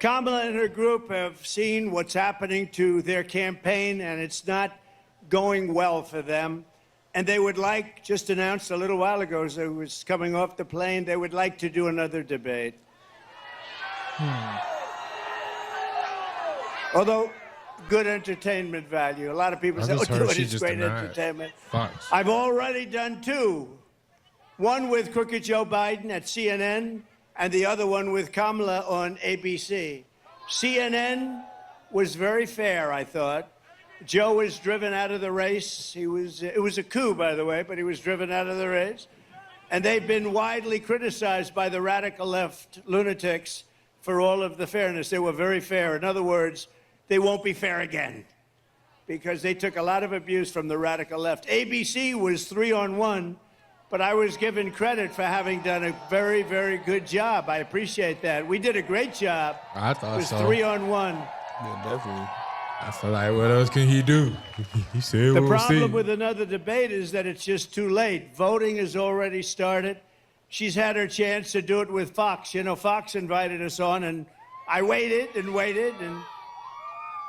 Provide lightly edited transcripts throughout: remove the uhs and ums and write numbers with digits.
Kamala and her group have seen what's happening to their campaign, and it's not going well for them. And they would like, just announced a little while ago as I was coming off the plane, they would like to do another debate. Although, good entertainment value. A lot of people say, oh, do it, it's great entertainment. Fox. I've already done two. One with Crooked Joe Biden at CNN, and the other one with Kamala on ABC. CNN was very fair, I thought. Joe was driven out of the race. It was a coup, by the way, but he was driven out of the race. And they've been widely criticized by the radical left lunatics for all of the fairness. They were very fair. In other words, they won't be fair again because they took a lot of abuse from the radical left. ABC was 3-on-1, but I was given credit for having done a very, very good job. I appreciate that. We did a great job. I thought so. It was 3-on-1. Yeah, definitely. I feel like, what else can he do? He said The we'll problem see. with another debate is that it's just too late. Voting has already started. She's had her chance to do it with Fox. You know, Fox invited us on, and I waited, and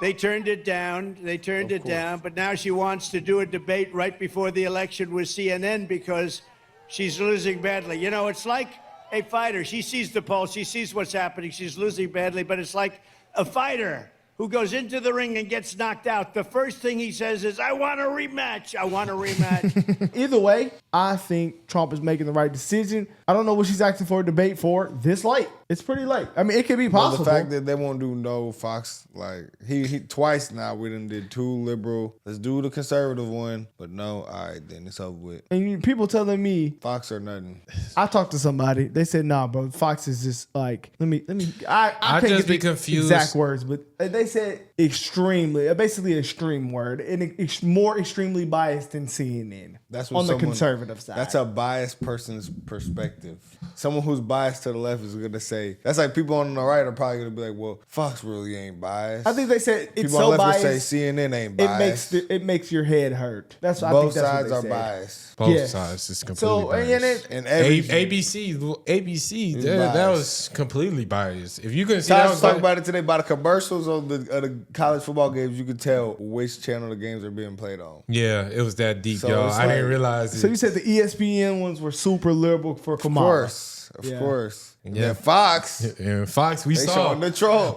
they turned it down. But now she wants to do a debate right before the election with CNN because she's losing badly. You know, it's like a fighter. She sees the pulse. She sees what's happening. She's losing badly, but it's like a fighter who goes into the ring and gets knocked out. The first thing he says is, I want a rematch. I want a rematch. Either way, I think Trump is making the right decision. I don't know what she's asking for a debate for this late. It's pretty late. I mean, it could be possible. Well, the fact that they won't do no Fox, like, he twice now we done did two liberal. Let's do the conservative one. But no, all right, then it's over with. And people telling me Fox or nothing. I talked to somebody. They said, nah, bro, Fox is just like, I I can't just get be the confused. exact words, but they said extremely, basically an extreme word, and more extremely biased than CNN. That's what on the conservative side. That's a biased person's perspective. Someone who's biased to the left is going to say, that's like people on the right are probably going to be like, well, Fox really ain't biased. I think they said it's people so on the left biased. would say CNN ain't biased. It makes your head hurt. That's what I Both think that's sides what are they said. biased. Both sides is completely biased. And ABC that was completely biased. If you can see, Tosh talk about it today by the commercials of the college football games. You could tell which channel the games are being played on. Yeah, it was that deep, So y'all. it's I like- didn't realize it. So you said the ESPN ones were super liberal for Kamala. Of course. Yeah. And Fox. And Fox, we They saw showing the troll.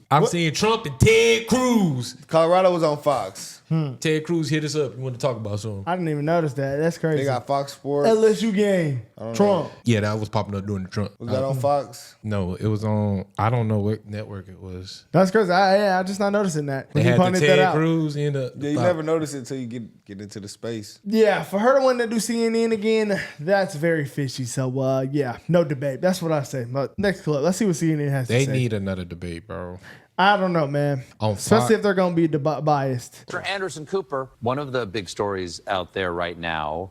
I'm seeing Trump and Ted Cruz. Colorado was on Fox. Ted Cruz hit us up. You want to talk about something? I didn't even notice that. That's crazy. They got Fox Sports. LSU game. Trump. Yeah, that was popping up during the Trump. Was that on Fox? No, it was on. I don't know what network it was. That's crazy. I just not noticing that. They When you had the pointed that Ted out. Cruz in the. Yeah, you never notice it until you get into the space. Yeah, for her to want to do CNN again, that's very fishy. So, yeah, no debate. That's what I say. But next clip, let's see what CNN has to They say. need another debate, bro. I don't know, man. Especially if they're going to be biased. Mr. Anderson Cooper, one of the big stories out there right now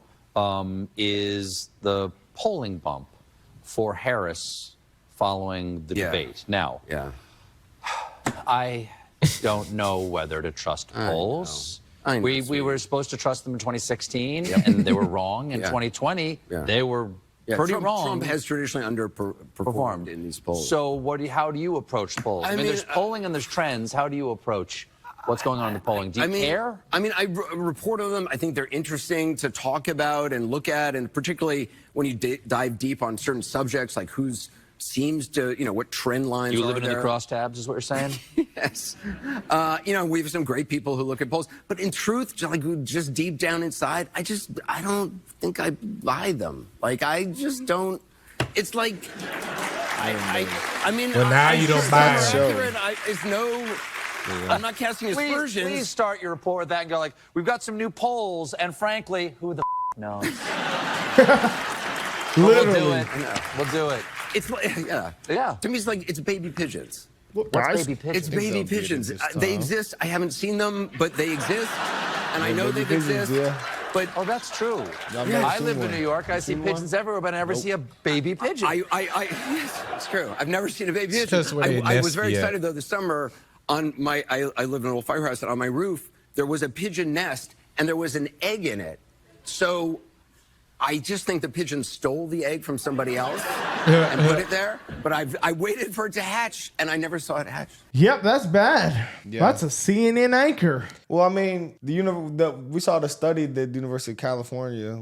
is the polling bump for Harris following the debate. Now, I don't know whether to trust polls. We were supposed to trust them in 2016, and they were wrong. In 2020, they were pretty wrong. Trump has traditionally underperformed in these polls. So how do you approach polls? I mean, there's polling and there's trends. How do you approach what's going on in the polling? Do you care? I mean, I report on them. I think they're interesting to talk about and look at, and particularly when you dive deep on certain subjects, like who's seems to, what trend lines are there. You living in the crosstabs is what you're saying? Yes. We have some great people who look at polls, but in truth, just deep down inside, I don't think I buy them. Like, I just don't. It's like, I mean, well, now you don't buy it. It's no. I'm not casting aspersions. Please start your report with that and go like, we've got some new polls, and frankly, who the knows? Literally. We'll do it. It's like, yeah. To me, it's like, it's baby pigeons. What's baby pigeons? It's baby pigeons. They exist. I haven't seen them, but they exist. And I know they exist. But that's true. I live in New York. I see pigeons everywhere, but I never see a baby pigeon. Yes, it's true. I've never seen a baby pigeon. I was very excited, though, this summer. I live in an old firehouse, and on my roof, there was a pigeon nest, and there was an egg in it. So I just think the pigeon stole the egg from somebody else. and put it there. But I waited for it to hatch, and I never saw it hatch. Yep, that's bad. Yeah. That's a CNN anchor. Well, I mean, we saw the study that the University of California,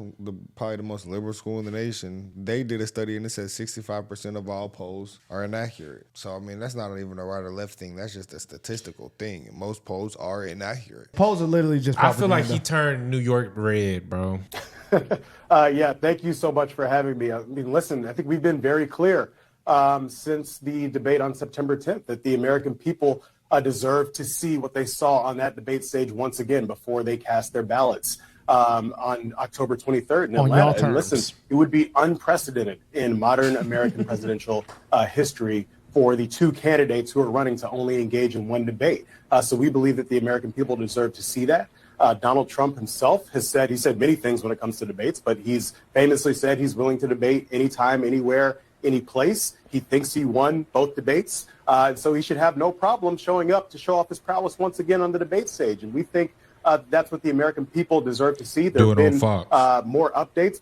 probably the most liberal school in the nation, they did a study and it said 65% of all polls are inaccurate. So, I mean, that's not even a right or left thing. That's just a statistical thing. Most polls are inaccurate. Polls are literally just I feel like propaganda. he turned New York red, bro. Yeah, thank you so much for having me. I mean, listen, I think we've been very clear since the debate on September 10th that the American people deserve to see what they saw on that debate stage once again before they cast their ballots on October 23rd in On Atlanta. y'all And terms. listen, it would be unprecedented in modern American presidential history for the two candidates who are running to only engage in one debate. So we believe that the American people deserve to see that. Donald Trump himself he said many things when it comes to debates, but he's famously said he's willing to debate anytime, anywhere, any place. He thinks he won both debates. So he should have no problem showing up to show off his prowess once again on the debate stage. And we think that's what the American people deserve to see. There have been more updates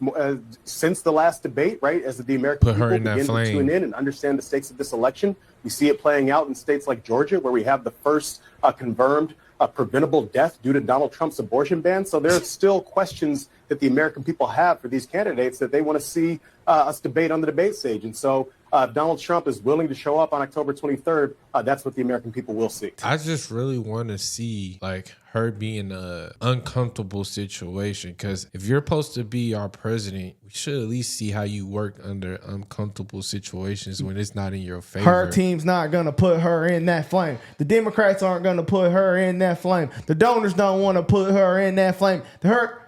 since the last debate, right? As the American people begin to tune in and understand the stakes of this election. We see it playing out in states like Georgia, where we have the first confirmed preventable death due to Donald Trump's abortion ban. So there are still questions that the American people have for these candidates that they want to see us debate on the debate stage. And so if Donald Trump is willing to show up on October 23rd, that's what the American people will see. I just really want to see like her be in an uncomfortable situation, because if you're supposed to be our president, we should at least see how you work under uncomfortable situations when it's not in your favor. Her team's not going to put her in that flame. The Democrats aren't going to put her in that flame. The donors don't want to put her in that flame.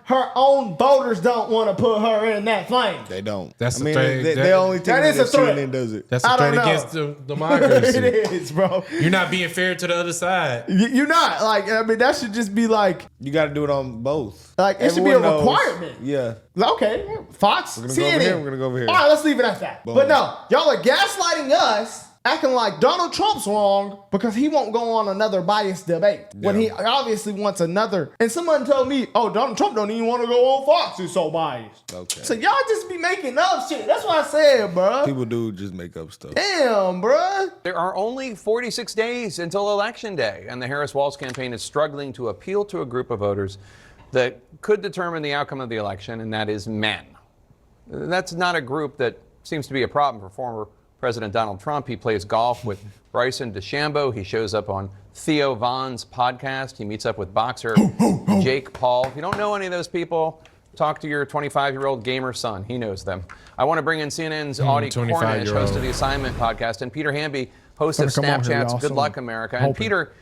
Her own voters don't want to put her in that flame. They don't. That's I the mean, threat. they only think that is a threat. CNN does it. That's a I threat don't know. against the democracy. It is, bro. You're not being fair to the other side. You're not. Like, I mean, that should just be like, You got to do it on both. Like, it should be a requirement. Yeah. okay, Fox, We're gonna go CNN. over here, we're gonna go over here. All right, let's leave it at that. Boom. But no, y'all are gaslighting us, acting like Donald Trump's wrong because he won't go on another biased debate when he obviously wants another. And someone told me, oh, Donald Trump don't even want to go on Fox. He's so biased. Okay. So y'all just be making up shit. That's what I said, bro. People do just make up stuff. Damn, bro. There are only 46 days until Election Day, and the Harris-Walz campaign is struggling to appeal to a group of voters that could determine the outcome of the election, and that is men. That's not a group that seems to be a problem for former President Donald Trump. He plays golf with Bryson DeChambeau. He shows up on Theo Von's podcast. He meets up with boxer Jake Paul. If you don't know any of those people, talk to your 25-year-old gamer son. He knows them. I want to bring in CNN's Audie Cornish, host of the Assignment podcast, and Peter Hamby, host of Snapchat's Good Luck America. And Peter,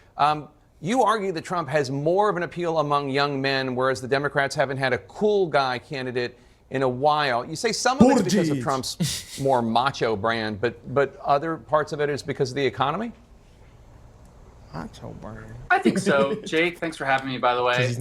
you argue that Trump has more of an appeal among young men, whereas the Democrats haven't had a cool guy candidate in a while. You say some of it's because of Trump's more macho brand, but other parts of it is because of the economy? Macho brand. I think so. Jake, thanks for having me, by the way.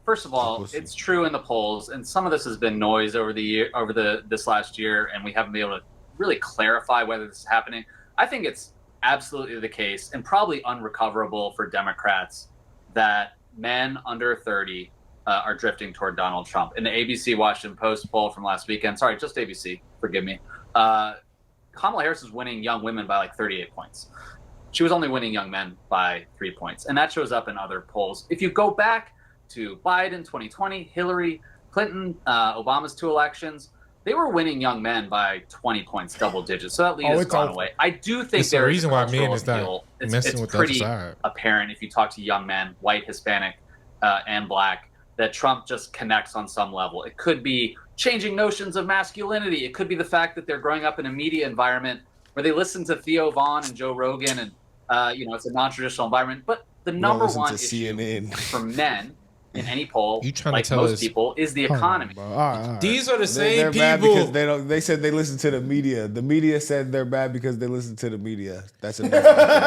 First of all, it's true in the polls, and some of this has been noise over this last year, and we haven't been able to really clarify whether this is happening. I think it's absolutely the case, and probably unrecoverable for Democrats, that men under 30 are drifting toward Donald Trump. In the ABC Washington Post poll from last weekend, sorry, just ABC, forgive me, Kamala Harris is winning young women by like 38 points. She was only winning young men by 3 points, and that shows up in other polls. If you go back to Biden 2020, Hillary Clinton, Obama's 2 elections, they were winning young men by 20 points, double digits. So that lead has gone away. I do think there is a reason why men is not messing with the other side. It's pretty apparent if you talk to young men, white, Hispanic, and black, that Trump just connects on some level. It could be changing notions of masculinity. It could be the fact that they're growing up in a media environment where they listen to Theo Von and Joe Rogan, and it's a non-traditional environment. But the number one issue for men in any poll, like most people, is the economy. These are the same they're people. Bad because they said they listen to the media. The media said they're bad because they listen to the media. That's enough.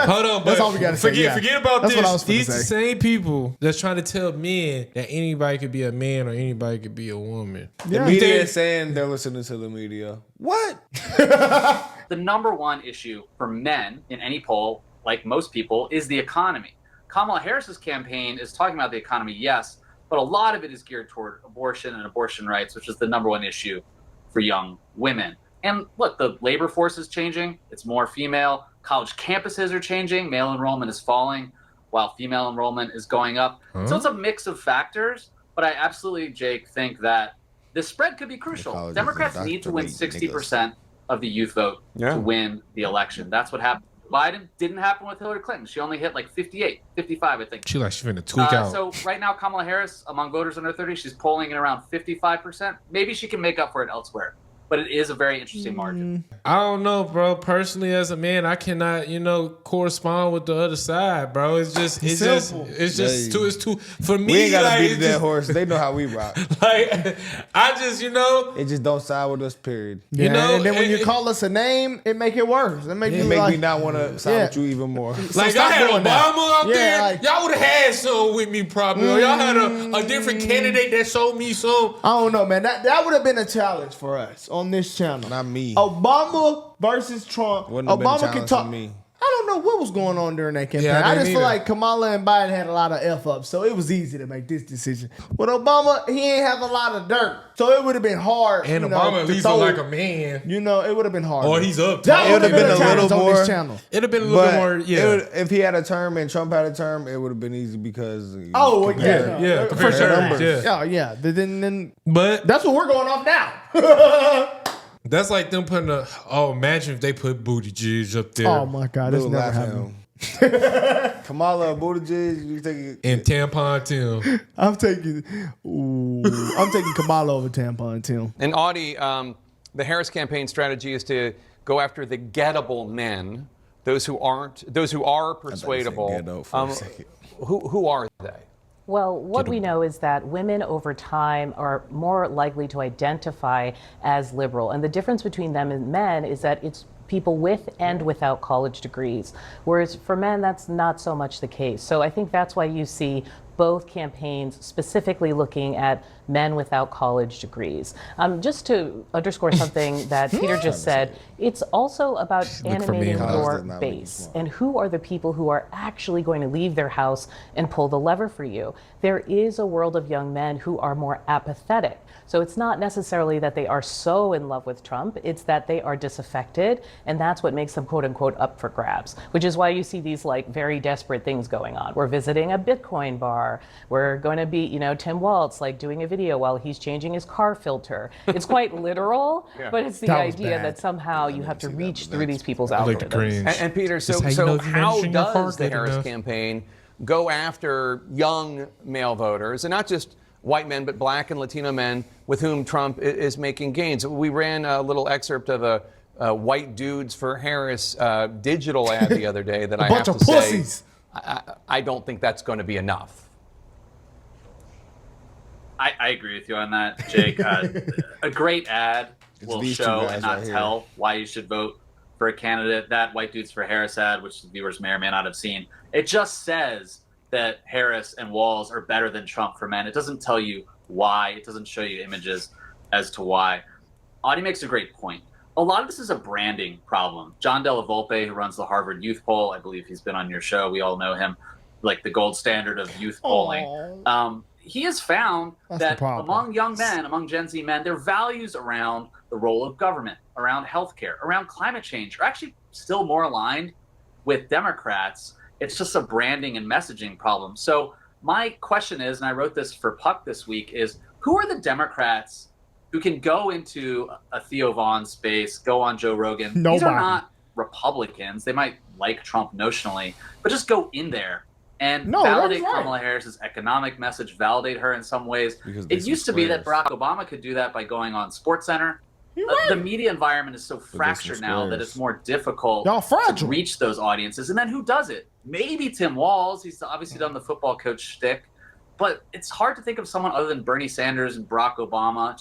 Hold on, That's all we gotta say. Forget about That's this. what I was finna These say. the same people that's trying to tell men that anybody could be a man or anybody could be a woman. The media is saying they're listening to the media. What? The number one issue for men in any poll, like most people, is the economy. Kamala Harris's campaign is talking about the economy, yes, but a lot of it is geared toward abortion and abortion rights, which is the number one issue for young women. And look, the labor force is changing. It's more female. College campuses are changing. Male enrollment is falling while female enrollment is going up. So it's a mix of factors. But I absolutely, Jake, think that this spread could be crucial. Democrats need to win 60% of the youth vote to win the election. That's what happened. Biden didn't happen with Hillary Clinton. She only hit like 58, 55, I think. She finna tweak out. So right now, Kamala Harris, among voters under 30, she's polling at around 55%. Maybe she can make up for it elsewhere. But it is a very interesting margin. I don't know, bro. Personally, as a man, I cannot, correspond with the other side, bro. It's just too. For me, we ain't gotta beat that horse. They know how we rock. It just don't side with us. Period. And then when you call us a name, it make it worse. It make me not want to side with you even more. Like I had Obama out there. Like, y'all would have had some with me probably. Or y'all had a different candidate that showed me some. I don't know, man. That would have been a challenge for us on this channel. Not me. Obama versus Trump. Obama can talk. I don't know what was going on during that campaign. Yeah, I just feel like Kamala and Biden had a lot of F-ups, so it was easy to make this decision. With Obama, he ain't have a lot of dirt, so it would have been hard. And Obama at least look like a man. It would have been hard. Or he's up. That would have been a little more. On this channel. It'd have been a little bit more. Yeah. If he had a term and Trump had a term, it would have been easy because. Yeah. For sure. Numbers. Yeah. Then. But that's what we're going off now. That's like them putting imagine if they put Buttigieg up there. Oh my God, that's never happened. Kamala, Buttigieg, you take it. And Tampon Tim. I'm taking Kamala over Tampon Tim. And Audie, the Harris campaign strategy is to go after the gettable men, those who are persuadable. Who are they? Well, what we know is that women over time are more likely to identify as liberal. And the difference between them and men is that it's people with and without college degrees. Whereas for men, that's not so much the case. So I think that's why you see both campaigns specifically looking at men without college degrees. Just to underscore something that Peter just said, it's also about animating your base and who are the people who are actually going to leave their house and pull the lever for you. There is a world of young men who are more apathetic. So it's not necessarily that they are so in love with Trump, it's that they are disaffected, and that's what makes them quote unquote up for grabs, which is why you see these like very desperate things going on. We're visiting a Bitcoin bar. We're going to be, Tim Waltz like doing a video while he's changing his car filter. It's quite literal, but it's the idea that somehow you have to reach through these people's algorithms. And Peter, so how does the Harris campaign go after young male voters, and not just white men, but black and Latino men with whom Trump is making gains? We ran a little excerpt of a White Dudes for Harris digital ad the other day that I have to say, I don't think that's going to be enough. I agree with you on that, Jake. A great ad will show and not tell why you should vote for a candidate. That White Dudes for Harris ad, which the viewers may or may not have seen, it just says that Harris and Walz are better than Trump for men. It doesn't tell you why. It doesn't show you images as to why. Audie makes a great point. A lot of this is a branding problem. John Della Volpe, who runs the Harvard Youth Poll, I believe he's been on your show. We all know him, like the gold standard of youth polling. He has found that among young men, among Gen Z men, their values around the role of government, around healthcare, around climate change are actually still more aligned with Democrats. It's just a branding and messaging problem. So my question is, and I wrote this for Puck this week, is who are the Democrats who can go into a Theo Vaughn space, go on Joe Rogan? Nobody. These are not Republicans. They might like Trump notionally, but just go in there and validate Kamala Harris's economic message, validate her in some ways. It used to be that Barack Obama could do that by going on SportsCenter. The media environment is so fractured now that it's more difficult to reach those audiences. And then who does it? Maybe Tim Walz. He's obviously done the football coach shtick. But it's hard to think of someone other than Bernie Sanders and Barack Obama.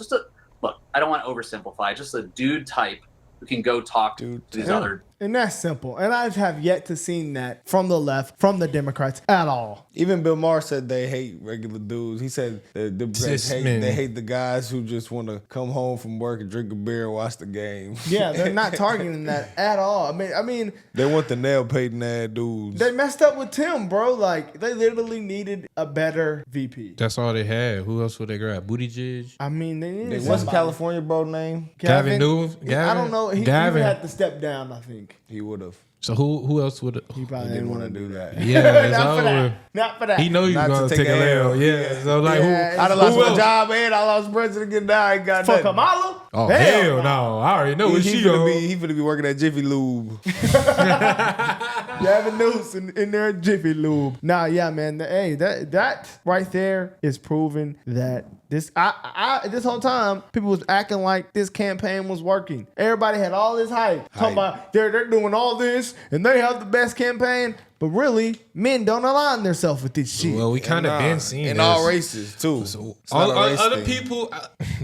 Look, I don't want to oversimplify. Just a dude type who can go talk to these other And that's simple. And I have yet to see that from the left, from the Democrats at all. Even Bill Maher said they hate regular dudes. He said the Democrats they hate the guys who just want to come home from work and drink a beer and watch the game. Yeah, they're not targeting that at all. I mean, they want the nail painting ass dudes. They messed up with Tim, bro. Like, they literally needed a better VP. That's all they had. Who else would they grab? Buttigieg? I mean, they needed What's the California bro name? Gavin Newsom? I don't know. He would have to step down, I think. He would have. So who else would? He probably didn't want to do that. Yeah, not for that. Not for that. He know you gonna take a L. Yeah. So like, I done lost my job and I lost president again. Now I ain't got for nothing. Kamala? Oh hell no! I already know what she gonna be. He finna be working at Jiffy Lube. Gavin Newsom in there at Jiffy Lube. Nah, yeah, man. Hey, that right there is proving that this whole time people was acting like this campaign was working. Everybody had all this hype. Talking about they're doing all this and they have the best campaign. But really, men don't align themselves with this shit. Well, we kind of been seeing in this. all races too. So other people,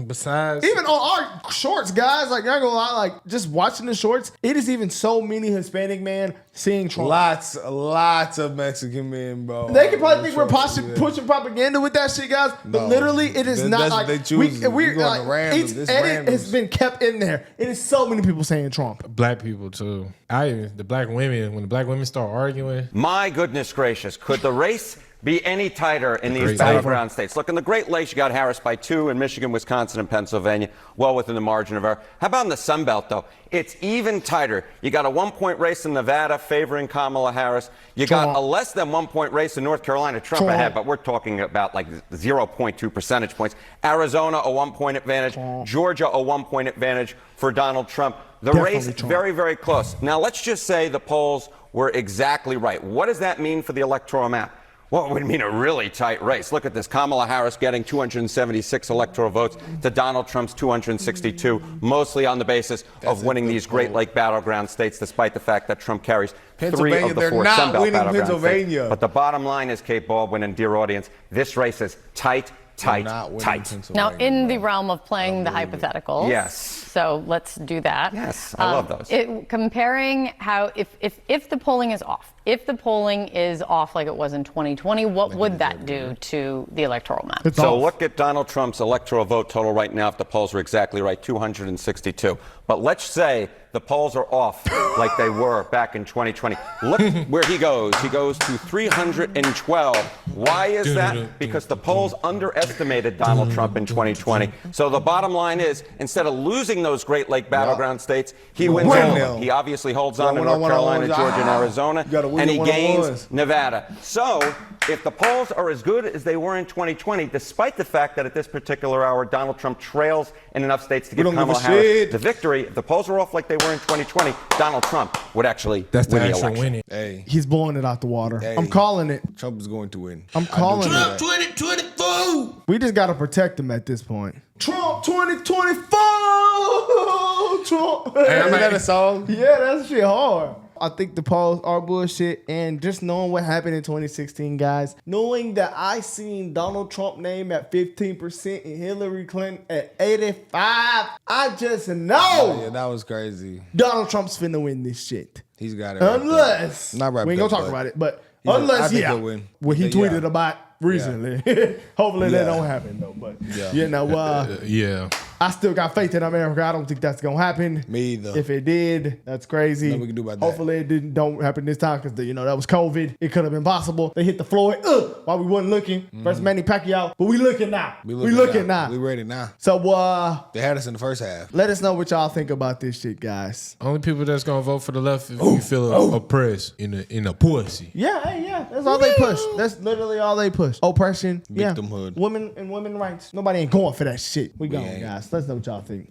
besides even on our shorts, guys, like y'all gonna lie, like just watching the shorts, it is even so many Hispanic men seeing Trump. Lots of Mexican men, bro. They can probably think we're pushing propaganda with that shit, guys. But literally, it is not like they choose. we're like each edit has been kept in there. It is so many people saying Trump. Black people too. The black women, when the black women start arguing. My goodness gracious, could the race be any tighter in these battleground states? Look, in the Great Lakes, you got Harris by 2 in Michigan, Wisconsin, and Pennsylvania, well within the margin of error. How about in the Sun Belt, though? It's even tighter. You got a 1-point race in Nevada favoring Kamala Harris. You got a less than 1-point race in North Carolina, Trump ahead, but we're talking about like 0.2 percentage points. Arizona, a 1-point advantage. Georgia, a 1-point advantage for Donald Trump. The race, very, very close. Now, let's just say the polls were exactly right. What does that mean for the electoral map? Well, it would mean a really tight race. Look at this. Kamala Harris getting 276 electoral votes to Donald Trump's 262, mostly on the basis of winning these Great Lake battleground states, despite the fact that Trump carries 3 of the 4 Sun Belt battleground states. But the bottom line is, Kate Baldwin and dear audience, this race is tight. Now, in the realm of playing the hypotheticals. Yes. So let's do that. Yes, I love those. Comparing how, if the polling is off, like it was in 2020, what would that do to the electoral map? So look at Donald Trump's electoral vote total right now, if the polls were exactly right, 262. But let's say the polls are off like they were back in 2020. Look where he goes. He goes to 312. Why is that? Because the polls underestimated Donald Trump in 2020. So the bottom line is, instead of losing those Great Lake battleground states, he wins all of them. He obviously holds on to North Carolina, Georgia, and Arizona, and he gains Nevada. So if the polls are as good as they were in 2020, despite the fact that at this particular hour, Donald Trump trails in enough states to give Kamala Harris the victory, if the polls are off like they were in 2020, Donald Trump would actually win the election. Winning. Hey, he's blowing it out the water. I'm calling it. Trump is going to win. I'm calling it. Trump 2024. We just got to protect him at this point. Trump 2024. Trump. Hey, is that a song? Yeah, that shit hard. I think the polls are bullshit, and just knowing what happened in 2016, guys, knowing that I seen Donald Trump name at 15% and Hillary Clinton at 85%, I just know. Oh, yeah, that was crazy. Donald Trump's finna win this shit. He's got it. Unless, not right, we ain't gonna talk about it, but unless, what he tweeted about recently. Hopefully that don't happen though, but you know, I still got faith in America. I don't think that's gonna happen. Me either. If it did, that's crazy. Nothing we can do about that. Hopefully it don't happen this time because that was COVID. It could have been possible. They hit the Floyd while we wasn't looking. Versus Manny Pacquiao, but we looking now. We looking now. We ready now. So they had us in the first half. Let us know what y'all think about this shit, guys. Only people that's gonna vote for the left if you feel oppressed in a pussy. Yeah. That's all they push. That's literally all they push. Oppression. Victimhood. Women and women rights. Nobody ain't going for that shit. We going, guys. Let's know what y'all think.